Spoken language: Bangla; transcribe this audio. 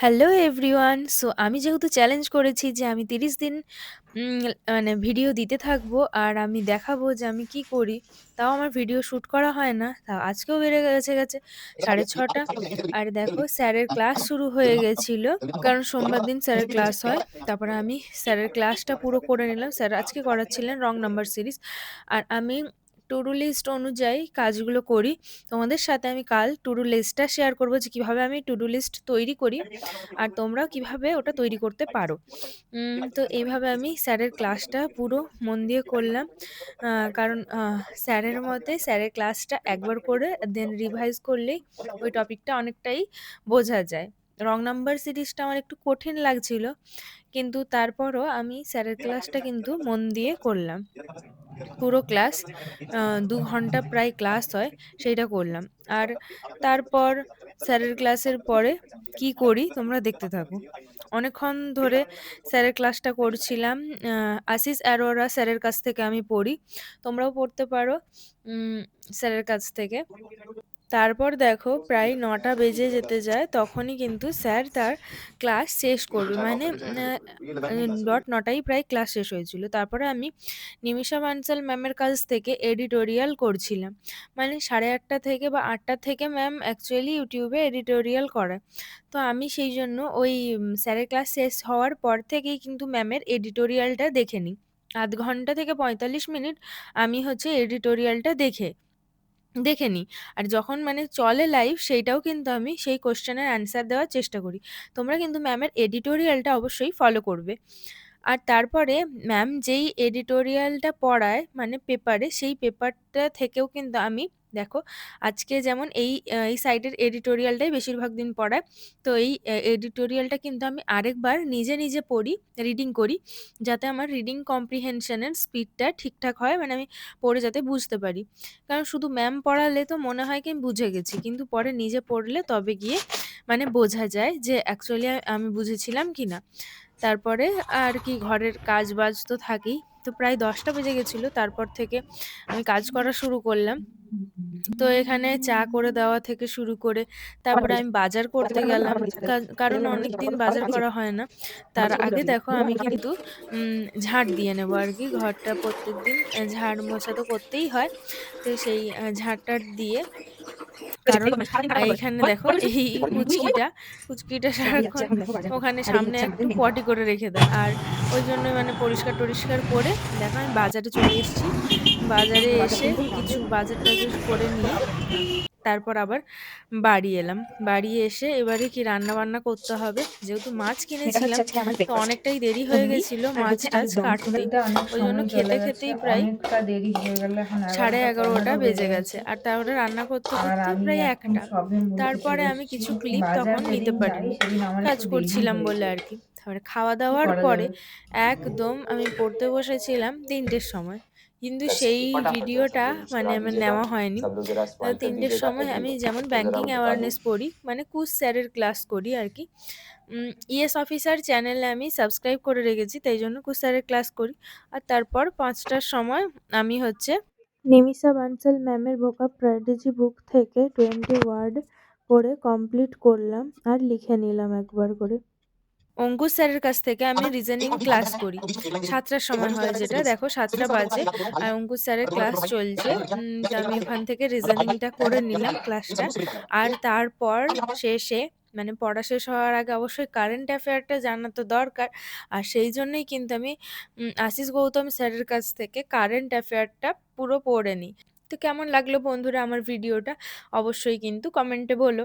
Hello everyone. সো আমি যেহেতু চ্যালেঞ্জ করেছি যে আমি ৩০ দিন মানে ভিডিও দিতে থাকবো আর আমি দেখাবো যে আমি কি করি। তাও আমার ভিডিও শুট করা হয় না। তাও আজকেও বেড়ে গেছে 6:30। আর দেখো স্যারের ক্লাস শুরু হয়ে গেছিল। কারণ সোমবার দিন স্যারের ক্লাস হয়। তারপরে আমি স্যারের ক্লাসটা পুরো করে নিলাম। স্যার আজকে করাচ্ছিলেন রং নাম্বার সিরিজ। আর আমি টু ডু লিস্ট অনুযায়ী কাজগুলো করি। তোমাদের সাথে আমি কাল টু ডু লিস্টটা শেয়ার করব যে কিভাবে আমি টু ডু লিস্ট তৈরি করি আর তোমরাও কিভাবে ওটা তৈরি করতে পারো। তো এইভাবে আমি স্যারের ক্লাসটা পুরো মন দিয়ে করলাম। কারণ স্যারের মতে স্যারের ক্লাসটা একবার করে দেন রিভাইজ করলেই ওই টপিকটা অনেকটাই বোঝা যায়। রং নাম্বার সিরিজটা আমার একটু কঠিন লাগছিল, কিন্তু তারপরও আমি স্যারের ক্লাসটা কিন্তু মন দিয়ে করলাম। পুরো ক্লাস ২ ঘন্টা প্রায় ক্লাস হয়, সেইটা করলাম। আর তারপর স্যারের ক্লাসের পরে কি করি তোমরা দেখতে থাকো। অনেকক্ষণ ধরে স্যারের ক্লাসটা করছিলাম। আশিস অ্যারোরা স্যারের কাছ থেকে আমি পড়ি। তোমরাও পড়তে পারো স্যারের কাছ থেকে। তারপর দেখো প্রায় ৯টা বেজে যেতে যায়, তখনই কিন্তু স্যার তার ক্লাস শেষ করবে। মানে ডট ৯টায় প্রায় ক্লাস শেষ হয়েছিল। তারপরে আমি নিমিষা বানসাল ম্যামের কাছ থেকে এডিটোরিয়াল করছিলাম। মানে 8:30 থেকে বা 8টা থেকে ম্যাম অ্যাকচুয়ালি ইউটিউবে এডিটোরিয়াল করায়। তো আমি সেই জন্য ওই স্যারের ক্লাস শেষ হওয়ার পর থেকেই কিন্তু ম্যামের এডিটোরিয়ালটা দেখে নিই। ০.৫ ঘন্টা থেকে ৪৫ মিনিট আমি হচ্ছে এডিটোরিয়ালটা দেখে নিই। আর যখন মানে চলে লাইভ সেইটাও কিন্তু আমি সেই কোয়েশ্চেনের অ্যান্সার দেওয়ার চেষ্টা করি। তোমরা কিন্তু ম্যামের এডিটোরিয়ালটা অবশ্যই ফলো করবে। আর তারপরে ম্যাম যেই এডিটোরিয়ালটা পড়ায় মানে পেপারে, সেই পেপারটা থেকেও কিন্তু আমি দেখো আজকে যেমন এই সাইডের এডিটোরিয়ালটাই বেশিরভাগ দিন পড়ায়। তো এই এডিটোরিয়ালটা কিন্তু আমি আরেকবার নিজে পড়ি, রিডিং করি, যাতে আমার রিডিং কম্প্রিহেনশনের স্পিডটা ঠিকঠাক হয়। মানে আমি পড়ে যাতে বুঝতে পারি। কারণ শুধু ম্যাম পড়ালে তো মনে হয় কি আমি বুঝে গেছি, কিন্তু পরে নিজে পড়লে তবে গিয়ে মানে বোঝা যায় যে অ্যাকচুয়ালি আমি বুঝেছিলাম কি না। তারপরে আর কি ঘরের কাজ-বাজ তো থাকেই। তো প্রায় ১০টা বেজে গেছিল। তারপর থেকে আমি কাজ করা শুরু করলাম। তো এখানে চা করে দেওয়া থেকে শুরু করে তারপরে আমি বাজার করতে গেলাম। কারণ অনেকদিন বাজার করা হয় না। তার আগে দেখো আমি কিন্তু ঝাঁট দিয়ে নেবো আরকি। ঘরটা প্রত্যেকদিন ঝাড় মোছা তো করতেই হয়। তো সেই ঝাঁট-টাট দিয়ে, কারণ এইখানে দেখো এই পুচকিটা সারাক্ষণ ওখানে সামনে একটু পটি করে রেখে দেয়। আর ওইজন্যই মানে পরিষ্কার-টরিষ্কার করে দেখো আমি বাজারে চলে এসেছি। বাজারে এসে কিছু বাজার-টাজার করে নিয়ে তারপর আবার বাড়ি এলাম। বাড়ি এসে এবারে কি রান্না-বান্না করতে হবে। যেহেতু মাছ এটা হচ্ছে কিনেছিলাম, আজকে আমার তো ব্রেকফাস্ট। অনেকটাই দেরি হয়ে ইডলি গেছিল আর হচ্ছে মাছ-টাছ আলুর দম। কাটতে। খেতে অনেক ওইজন্য সময় চলে গেছে। খেতেই প্রায় অনেকটা দেরি হয়ে গেল। এখন সাড়ে 11টা 15 11টা বেজে বেজে গেছে। গেছে। আর তারপরে রান্না করতে, আর করতে আমি প্রায় এখন ১টা। সবে মুড়ি খেতে তারপরে আমি বসছি। কিছু ক্লিপ বাজার তখন নিতে যেদিন যাই পারিনি। সেদিন আমার কাজ একটু দেরি করছিলাম হয়ে বলে যায়। আরকি। তারপরে খাওয়া কি দাওয়ার করা পরে যাবে? একদম আমি পড়তে বসেছিলাম ৩টের সময়। কিন্তু यस সেই फटाफट जो है सब ভিডিওটা लोग মানে मुस्कुरा আমার दीजिएगा নেওয়া হয়নি। सब लोग जरा स्माइल कर ৩টের दीजिएगा সময় আমি एवरीवन যেমন तो जरा ব্যাংকিং मैं बता दूं অ্যাওয়ারনেস পড়ি, মানে কুশ স্যারের ক্লাস করি আরকি। ইয়েস অফিসার চ্যানেলে আমি সাবস্ক্রাইব করে রেখেছি, তাই জন্য কুশ স্যারের ক্লাস করি। আর তারপর ৫টার সময় আমি হচ্ছে নিমিষা বানসাল ম্যামের ভোকাবুলারি বুক থেকে 20 ওয়ার্ড পড়ে কমপ্লিট করলাম আর লিখে নিলাম একবার করে। অঙ্কুশ স্যারের কাছ থেকে আমি রিজনিং ক্লাস করি। ৭টার সময় হয় যেটা, দেখো ৭টা বাজে আর অঙ্কুশ স্যারের ক্লাস চলছে। তো আমি ওখান থেকে রিজনিংটা করে নিলাম ক্লাসটা। আর তারপর শেষে মানে পড়া শেষ হওয়ার আগে অবশ্যই কারেন্ট অ্যাফেয়ারটা জানা তো দরকার। আর সেই জন্যই কিন্তু আমি আশিস গৌতম স্যারের কাছ থেকে কারেন্ট অ্যাফেয়ারটা পুরো পড়ে নিই। তো কেমন লাগলো বন্ধুরা আমার ভিডিওটা? অবশ্যই কিন্তু কমেন্টে বলো।